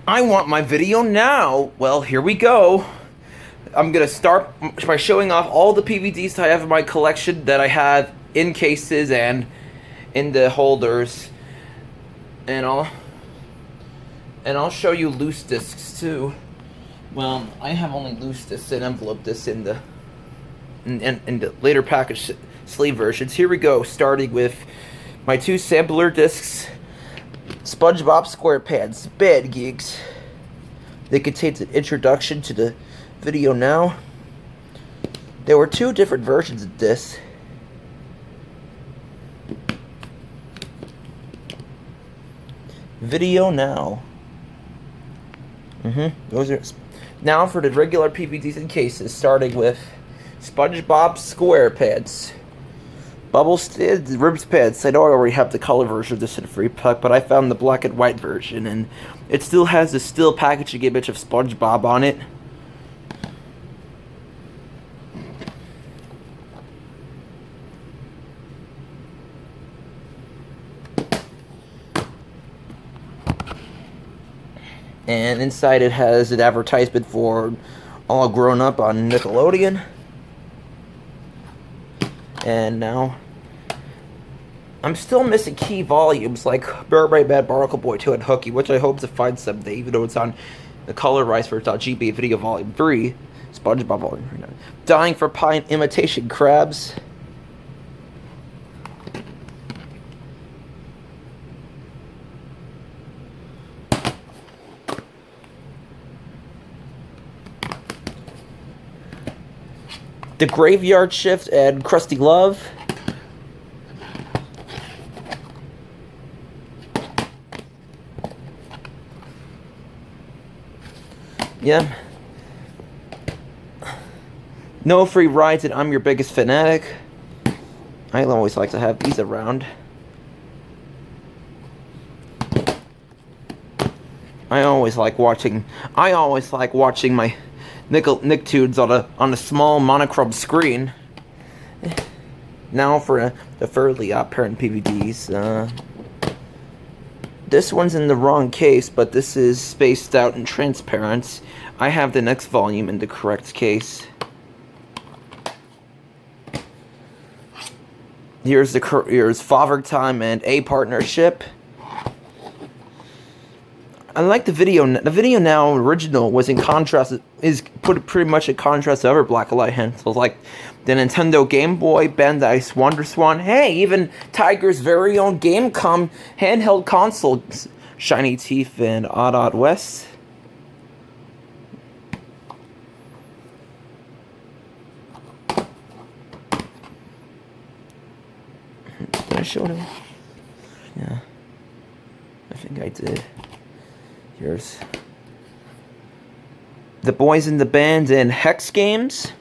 I want my video now. Well, here we go. I'm gonna start by showing off all the PVDs that I have in my collection that I have in cases and in the holders, and I'll show you loose discs too. Well, I have only loose discs and envelope discs in the later package sleeve versions. Here we go, starting with my two sampler discs. SpongeBob SquarePants, Bad Geeks. They contains an introduction to the VideoNow. There were two different versions of this. VideoNow. Those are now for the regular PVDs and cases, starting with SpongeBob SquarePants. Bubble ribs pants. I know I already have the color version of this in a free pack, but I found the black and white version, and it still has the still packaging image of SpongeBob on it. And inside it has an advertisement for All Grown Up on Nickelodeon. And now I'm still missing key volumes like Burberry Bad Barnacle Boy 2 and Hooky, which I hope to find someday, even though it's on the colorized version on GB Video Volume 3, SpongeBob Volume 3. Dying for Pine Imitation Crabs. The Graveyard Shift and Krusty Love. Yeah. No Free Rides and I'm Your Biggest Fanatic. I always like to have these around. I always like watching my Nicktoons on a small monochrome screen. Now for the Fairly Odd Parent PVDs. This one's in the wrong case, but this is spaced out and transparent. I have the next volume in the correct case. Here's Father Time and A Partnership. I like the video. The VideoNow original was in contrast. Is put pretty much in contrast to other blacklight handhelds like the Nintendo Game Boy, Bandai's WonderSwan. Hey, even Tiger's very own Gamecom handheld console, Shiny Teeth and Odd Odd West. Did I show them? Yeah, I think I did. Here's The Boys in the Band and Hex Games.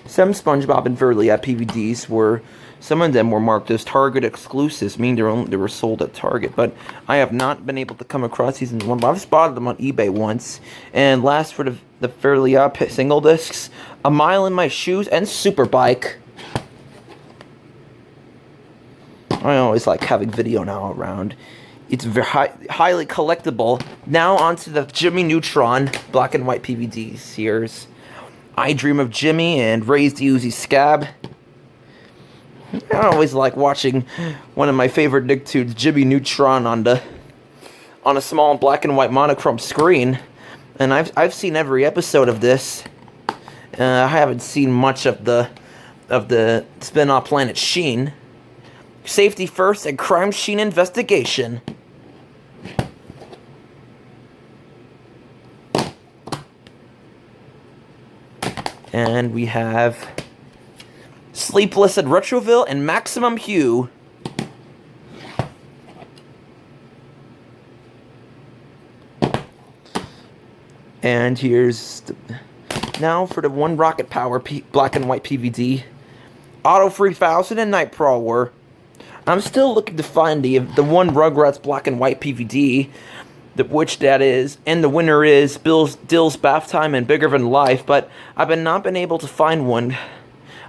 Some SpongeBob and Fairly Odd PVDs some of them were marked as Target exclusives, meaning they were sold at Target, but I have not been able to come across these in one, but I've spotted them on eBay once. And last for the Fairly Odd single discs, A Mile in My Shoes and Superbike. I always like having VideoNow around. It's very highly collectible. Now onto the Jimmy Neutron black and white PVDs. Here's I Dream of Jimmy and Raise the Uzi Scab. I always like watching one of my favorite Nicktoons, Jimmy Neutron, on a small black and white monochrome screen. And I've seen every episode of this. I haven't seen much of the spin-off Planet Sheen. Safety First and Crime Scene Investigation. And we have Sleepless in Retroville and Maximum Hue. And here's now for the one Rocket Power black and white PVD. Auto 3000 and Night Prowler. I'm still looking to find the one Rugrats black and white PVD, which that is, and the winner is Dill's Bath Time and Bigger Than Life, but I've not been able to find one.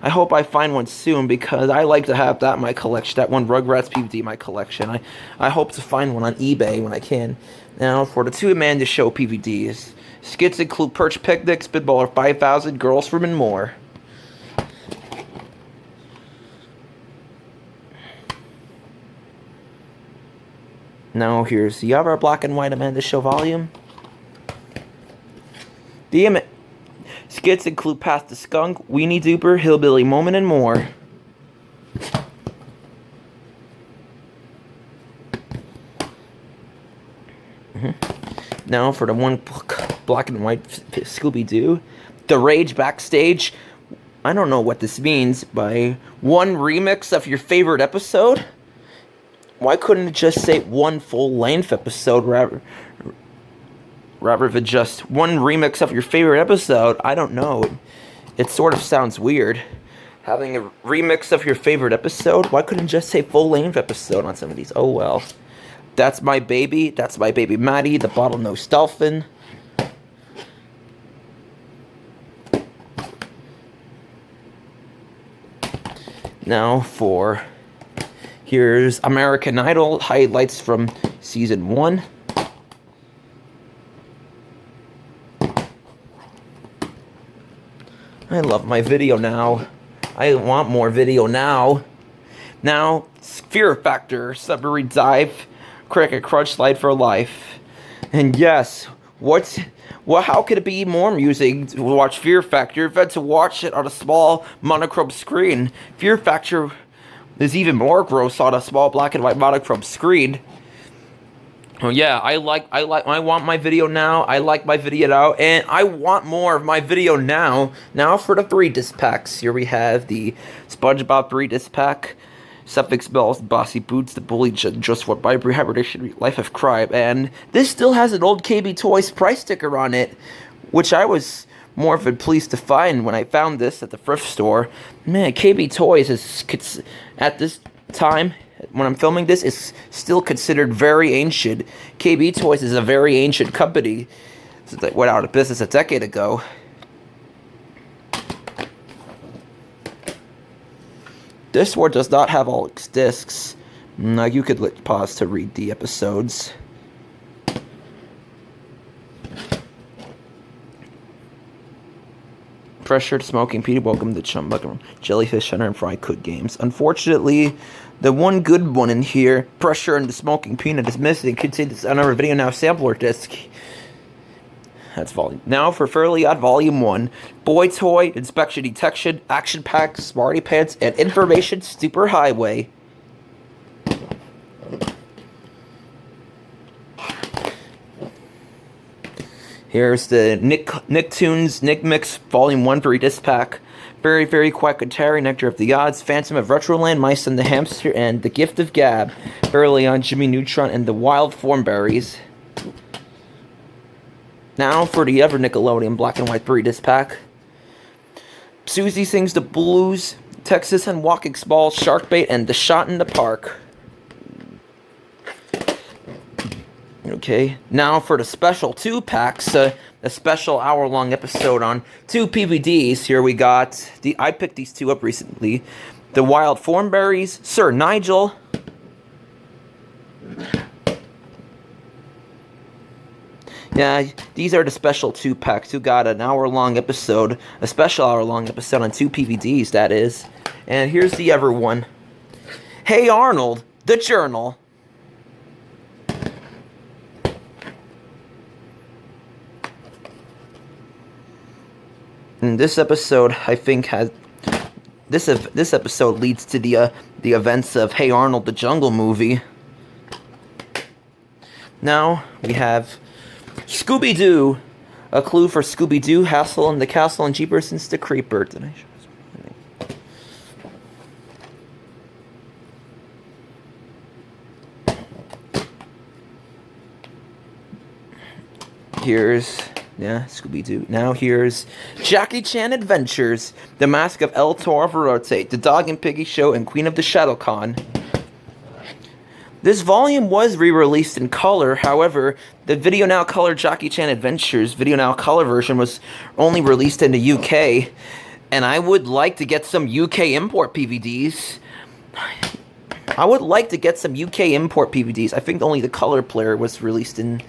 I hope I find one soon, because I like to have that in my collection, that one Rugrats PVD in my collection. I hope to find one on eBay when I can. Now, for the two Amanda Show PVDs, skits include Perch Picnic, Spitballer 5000, Girls Room, and more. Now, here's the other black and white Amanda Show volume. The skits include Pass the Skunk, Weenie Duper, Hillbilly Moment, and more. Now for the one black and white Scooby-Doo. The Rage Backstage. I don't know what this means. By one remix of your favorite episode? Why couldn't it just say one full-length episode rather than just one remix of your favorite episode? I don't know. It sort of sounds weird. Having a remix of your favorite episode? Why couldn't it just say full-length episode on some of these? Oh well. That's My Baby. That's My Baby Maddie. The Bottlenose Dolphin. Now for... Here's American Idol highlights from Season 1. I love my VideoNow. I want more VideoNow. Now, Fear Factor, Submarine Dive, Cricket Crunch Slide for Life. And yes, how could it be more amusing to watch Fear Factor than to watch it on a small monochrome screen? Fear Factor is even more gross on a small black and white monochrome screen. Oh yeah, I want my VideoNow. I like my VideoNow, and I want more of my VideoNow. Now for the 3-disc packs. Here we have the SpongeBob 3-disc pack, Suffix Bells, Bossy Boots, The Bully, Just What Vibrary, Hibernation, Life of Crime, and this still has an old KB Toys price sticker on it, which I was more than pleased to find when I found this at the thrift store. Man, KB Toys is, at this time, when I'm filming this, is still considered very ancient. KB Toys is a very ancient company, since they went out of business a decade ago. This one does not have all its discs. Now you could pause to read the episodes. Pressured Smoking Peter, welcome to Chumbuck, Jellyfish Hunter, and Fry Cook Games. Unfortunately, the one good one in here, Pressure and the Smoking Peanut, is missing. Contains another VideoNow sampler disc. That's volume. Now for Fairly Odd Volume 1. Boy Toy, Inspection Detection, Action Pack, Smarty Pants, and Information Super Highway. Here's the Nicktoons Nick Mix Volume 1 3-disc pack. Very, Very Quackatary, Nectar of the Odds, Phantom of Retroland, Mice and the Hamster, and The Gift of Gab. Fairly on Jimmy Neutron, and The Wild Thornberries. Now for the other Nickelodeon black and white 3-disc pack. Susie Sings the Blues, Texas and Walking Small, Sharkbait, and The Shot in the Park. Okay, now for the special 2 packs, a special hour-long episode on 2 PVDs. Here we got, I picked these 2 up recently. The Wild Thornberries, Sir Nigel. Yeah, these are the special 2 packs. You got an hour-long episode, a special hour-long episode on 2 PVDs, that is. And here's the other one. Hey Arnold, The Journal. And this episode, I think, has this episode leads to the events of Hey Arnold, the Jungle movie. Now we have Scooby-Doo, a clue for Scooby-Doo, Hassle in the Castle, and Jeepers Since the Creeper. Did I show this? Here's... yeah, Scooby-Doo. Now here's Jackie Chan Adventures, The Mask of El Toro Rotate, The Dog and Piggy Show, and Queen of the Shadow Con. This volume was re-released in color, however, the VideoNow Color Jackie Chan Adventures VideoNow Color version was only released in the UK. And I would like to get some UK import PVDs. I would like to get some UK import PVDs. I think only the Color Player was released in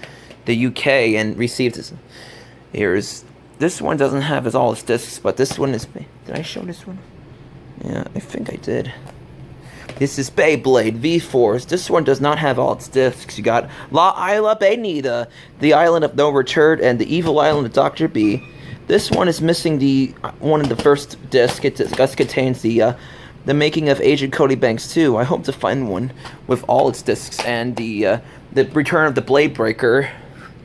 the UK and received this. This one doesn't have all its discs, but this one is... Did I show this one? Yeah, I think I did. This is Beyblade V-Force. This one does not have all its discs. You got La Isla Benita, the Island of No Return, and the Evil Island of Dr. B. This one is missing one of the first disc. It contains the making of Agent Cody Banks 2. I hope to find one with all its discs and the return of the Blade Breaker.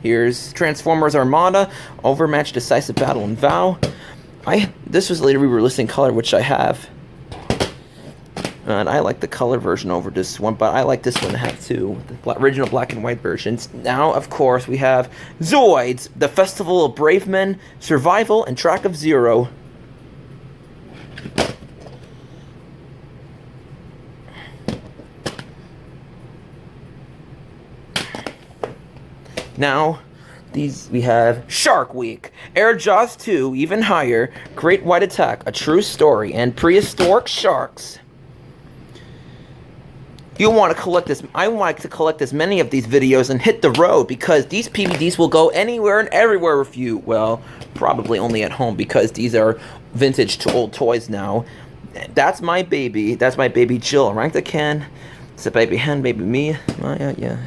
Here's Transformers Armada, Overmatch, Decisive Battle, and Vow. This was later re-released in color, which I have. And I like the color version over this one, but I like this one to have too, the original black and white versions. Now, of course, we have Zoids, the Festival of Brave Men, Survival, and Track of Zero. Now, we have Shark Week, Air Jaws 2, Even Higher, Great White Attack, A True Story, and Prehistoric Sharks. You want to collect this. I like to collect as many of these videos and hit the road because these PVDs will go anywhere and everywhere with you. Well, probably only at home because these are vintage to old toys now. That's my baby. That's my baby Jill. Rank the can. It's a baby hen, baby me. Yeah.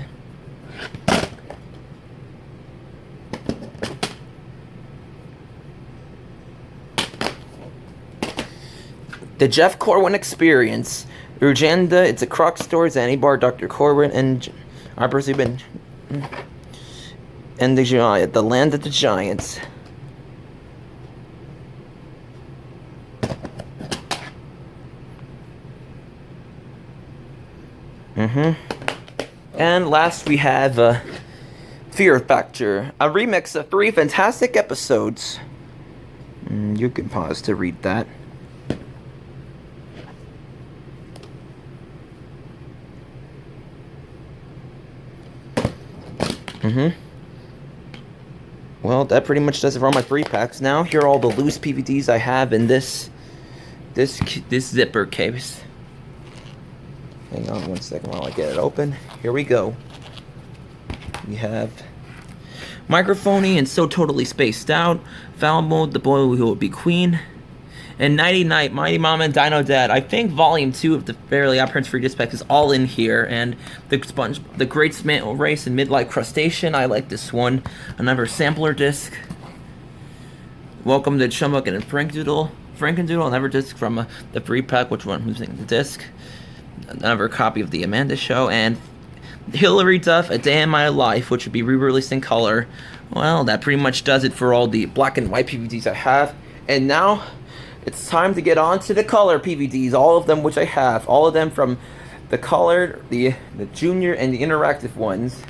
The Jeff Corwin Experience. Urgenda, It's a Croc Story, Zanibar, Dr. Corwin, and I presume and the Giant, The Land of the Giants. And last we have Fear Factor, a remix of 3 fantastic episodes. You can pause to read that. Well, that pretty much does it for all my 3-packs. Now, here are all the loose PVDs I have in this zipper case. Hang on one second while I get it open. Here we go. We have Microphony and So Totally Spaced Out, Foul Mode, The Boy Who Will Be Queen, and Nighty Night, Mighty Mama and Dino Dad. I think Volume 2 of the Fairly Odd Parents Free Disc Pack is all in here, and the Great Mantle Race and Midlife Crustacean. I like this one. Another sampler disc. Welcome to Chumbuck and Frankendoodle, another disc from the 3-pack, which one who's in the disc. Another copy of The Amanda Show, and Hilary Duff, A Day in My Life, which would be re-released in color. Well, that pretty much does it for all the black and white PVDs I have. And now, it's time to get on to the color PVDs, all of them which I have. All of them from the colored, the junior, and the interactive ones.